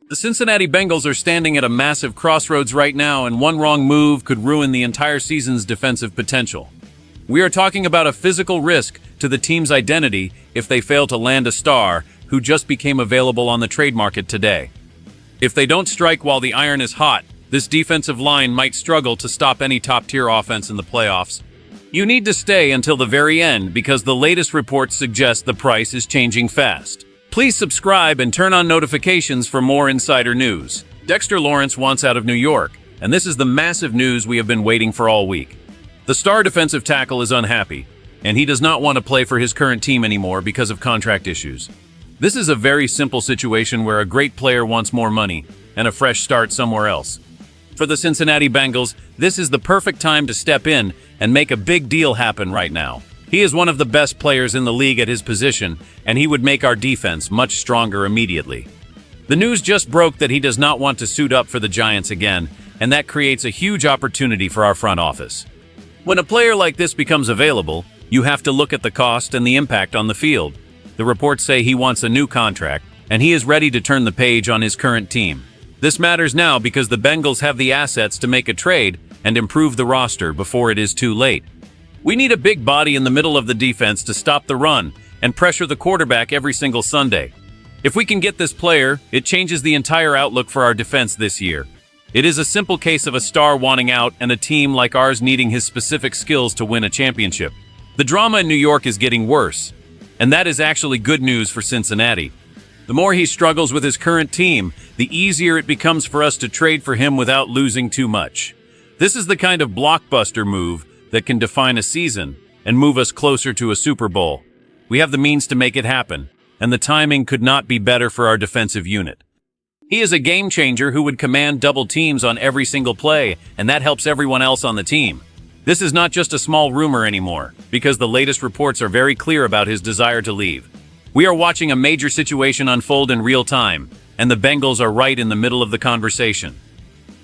The Cincinnati Bengals are standing at a massive crossroads right now, and one wrong move could ruin the entire season's defensive potential. We are talking about a physical risk to the team's identity if they fail to land a star who just became available on the trade market today. If they don't strike while the iron is hot, this defensive line might struggle to stop any top-tier offense in the playoffs. You need to stay until the very end because the latest reports suggest the price is changing fast. Please subscribe and turn on notifications for more insider news. Dexter Lawrence wants out of New York, and this is the massive news we have been waiting for all week. The star defensive tackle is unhappy, and he does not want to play for his current team anymore because of contract issues. This is a very simple situation where a great player wants more money and a fresh start somewhere else. For the Cincinnati Bengals, this is the perfect time to step in and make a big deal happen right now. He is one of the best players in the league at his position, and he would make our defense much stronger immediately. The news just broke that he does not want to suit up for the Giants again, and that creates a huge opportunity for our front office. When a player like this becomes available, you have to look at the cost and the impact on the field. The reports say he wants a new contract, and he is ready to turn the page on his current team. This matters now because the Bengals have the assets to make a trade and improve the roster before it is too late. We need a big body in the middle of the defense to stop the run and pressure the quarterback every single Sunday. If we can get this player, it changes the entire outlook for our defense this year. It is a simple case of a star wanting out and a team like ours needing his specific skills to win a championship. The drama in New York is getting worse, and that is actually good news for Cincinnati. The more he struggles with his current team, the easier it becomes for us to trade for him without losing too much. This is the kind of blockbuster move that can define a season and move us closer to a Super Bowl. We have the means to make it happen, and the timing could not be better for our defensive unit. He is a game changer who would command double teams on every single play, and that helps everyone else on the team. This is not just a small rumor anymore, because the latest reports are very clear about his desire to leave. We are watching a major situation unfold in real time, and the Bengals are right in the middle of the conversation.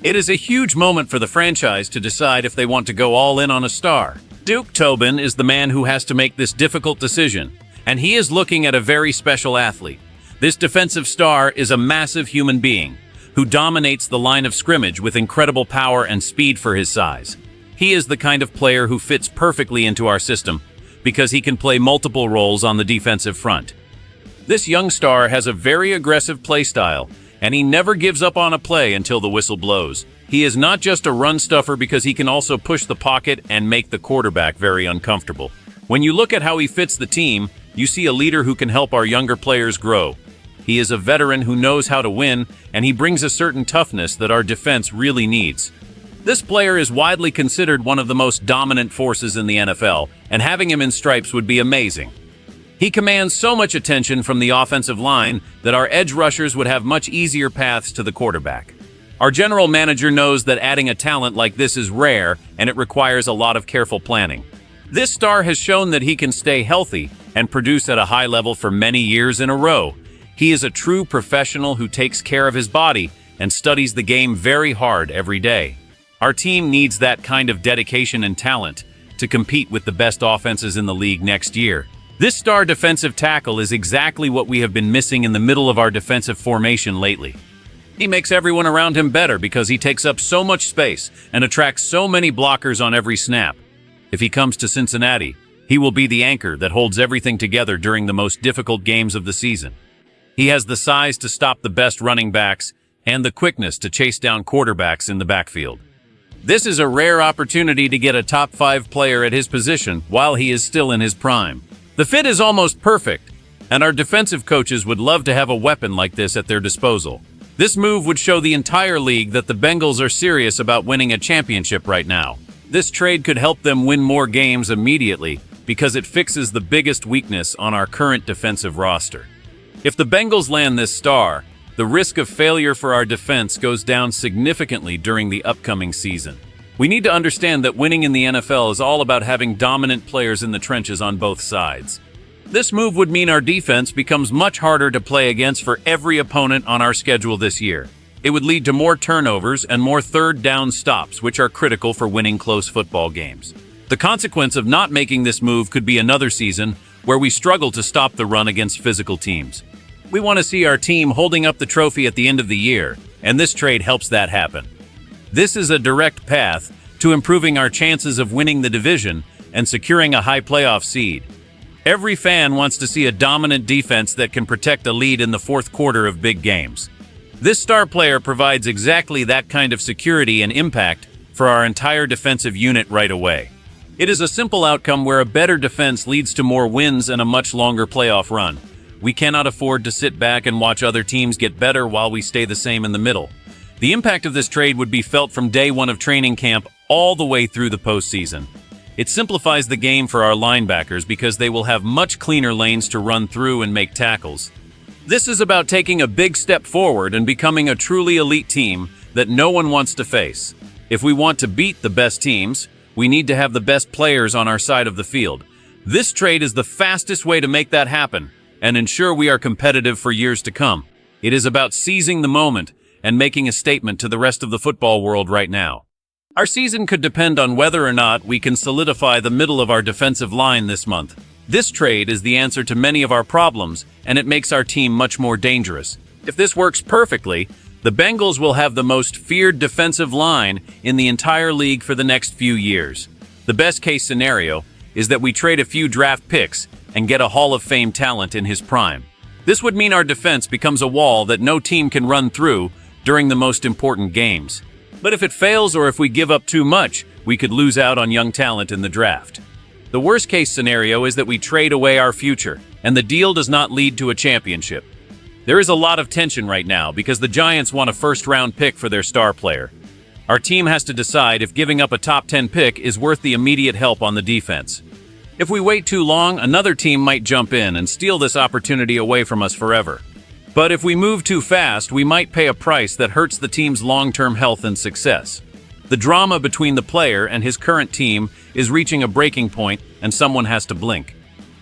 It is a huge moment for the franchise to decide if they want to go all in on a star. Duke Tobin is the man who has to make this difficult decision, and he is looking at a very special athlete. This defensive star is a massive human being who dominates the line of scrimmage with incredible power and speed for his size. He is the kind of player who fits perfectly into our system because he can play multiple roles on the defensive front. This young star has a very aggressive play style, and he never gives up on a play until the whistle blows. He is not just a run stuffer because he can also push the pocket and make the quarterback very uncomfortable. When you look at how he fits the team, you see a leader who can help our younger players grow. He is a veteran who knows how to win, and he brings a certain toughness that our defense really needs. This player is widely considered one of the most dominant forces in the NFL, and having him in stripes would be amazing. He commands so much attention from the offensive line that our edge rushers would have much easier paths to the quarterback. Our general manager knows that adding a talent like this is rare, and it requires a lot of careful planning. This star has shown that he can stay healthy and produce at a high level for many years in a row. He is a true professional who takes care of his body and studies the game very hard every day. Our team needs that kind of dedication and talent to compete with the best offenses in the league next year. This star defensive tackle is exactly what we have been missing in the middle of our defensive formation lately. He makes everyone around him better because he takes up so much space and attracts so many blockers on every snap. If he comes to Cincinnati, he will be the anchor that holds everything together during the most difficult games of the season. He has the size to stop the best running backs and the quickness to chase down quarterbacks in the backfield. This is a rare opportunity to get a top 5 player at his position while he is still in his prime. The fit is almost perfect, and our defensive coaches would love to have a weapon like this at their disposal. This move would show the entire league that the Bengals are serious about winning a championship right now. This trade could help them win more games immediately because it fixes the biggest weakness on our current defensive roster. If the Bengals land this star, the risk of failure for our defense goes down significantly during the upcoming season. We need to understand that winning in the NFL is all about having dominant players in the trenches on both sides. This move would mean our defense becomes much harder to play against for every opponent on our schedule this year. It would lead to more turnovers and more third down stops, which are critical for winning close football games. The consequence of not making this move could be another season where we struggle to stop the run against physical teams. We want to see our team holding up the trophy at the end of the year, and this trade helps that happen. This is a direct path to improving our chances of winning the division and securing a high playoff seed. Every fan wants to see a dominant defense that can protect a lead in the fourth quarter of big games. This star player provides exactly that kind of security and impact for our entire defensive unit right away. It is a simple outcome where a better defense leads to more wins and a much longer playoff run. We cannot afford to sit back and watch other teams get better while we stay the same in the middle. The impact of this trade would be felt from day one of training camp all the way through the postseason. It simplifies the game for our linebackers because they will have much cleaner lanes to run through and make tackles. This is about taking a big step forward and becoming a truly elite team that no one wants to face. If we want to beat the best teams, we need to have the best players on our side of the field. This trade is the fastest way to make that happen and ensure we are competitive for years to come. It is about seizing the moment and making a statement to the rest of the football world right now. Our season could depend on whether or not we can solidify the middle of our defensive line this month. This trade is the answer to many of our problems, and it makes our team much more dangerous. If this works perfectly, the Bengals will have the most feared defensive line in the entire league for the next few years. The best-case scenario is that we trade a few draft picks and get a Hall of Fame talent in his prime. This would mean our defense becomes a wall that no team can run through during the most important games. But if it fails or if we give up too much, we could lose out on young talent in the draft. The worst-case scenario is that we trade away our future, and the deal does not lead to a championship. There is a lot of tension right now because the Giants want a first-round pick for their star player. Our team has to decide if giving up a top 10 pick is worth the immediate help on the defense. If we wait too long, another team might jump in and steal this opportunity away from us forever. But if we move too fast, we might pay a price that hurts the team's long-term health and success. The drama between the player and his current team is reaching a breaking point, and someone has to blink.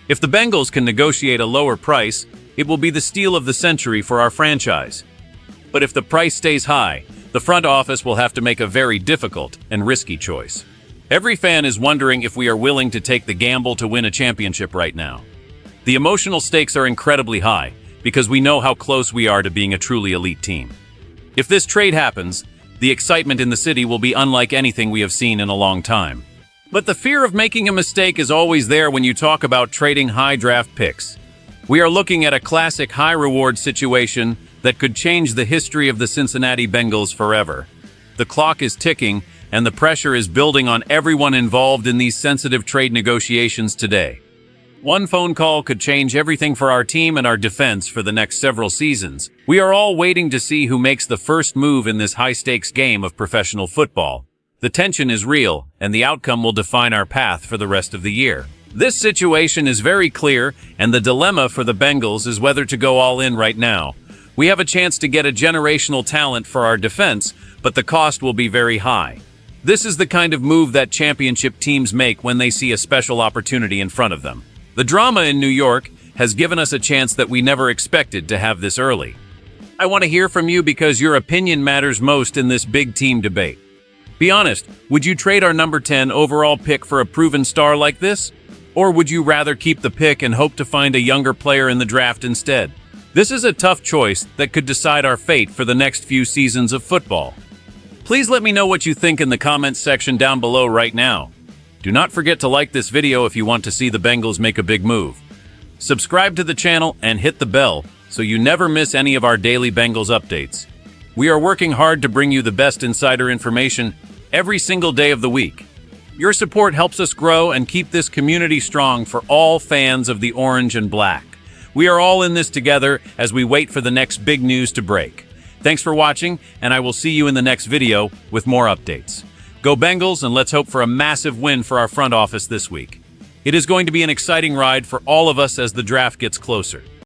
If the Bengals can negotiate a lower price, it will be the steal of the century for our franchise. But if the price stays high, the front office will have to make a very difficult and risky choice. Every fan is wondering if we are willing to take the gamble to win a championship right now. The emotional stakes are incredibly high because we know how close we are to being a truly elite team. If this trade happens, the excitement in the city will be unlike anything we have seen in a long time. But the fear of making a mistake is always there when you talk about trading high draft picks. We are looking at a classic high-reward situation that could change the history of the Cincinnati Bengals forever. The clock is ticking, and the pressure is building on everyone involved in these sensitive trade negotiations today. One phone call could change everything for our team and our defense for the next several seasons. We are all waiting to see who makes the first move in this high-stakes game of professional football. The tension is real, and the outcome will define our path for the rest of the year. This situation is very clear, and the dilemma for the Bengals is whether to go all in right now. We have a chance to get a generational talent for our defense, but the cost will be very high. This is the kind of move that championship teams make when they see a special opportunity in front of them. The drama in New York has given us a chance that we never expected to have this early. I want to hear from you because your opinion matters most in this big team debate. Be honest, would you trade our number 10 overall pick for a proven star like this? Or would you rather keep the pick and hope to find a younger player in the draft instead? This is a tough choice that could decide our fate for the next few seasons of football. Please let me know what you think in the comments section down below right now. Do not forget to like this video if you want to see the Bengals make a big move. Subscribe to the channel and hit the bell so you never miss any of our daily Bengals updates. We are working hard to bring you the best insider information every single day of the week. Your support helps us grow and keep this community strong for all fans of the orange and black. We are all in this together as we wait for the next big news to break. Thanks for watching, and I will see you in the next video with more updates. Go Bengals, and let's hope for a massive win for our front office this week. It is going to be an exciting ride for all of us as the draft gets closer.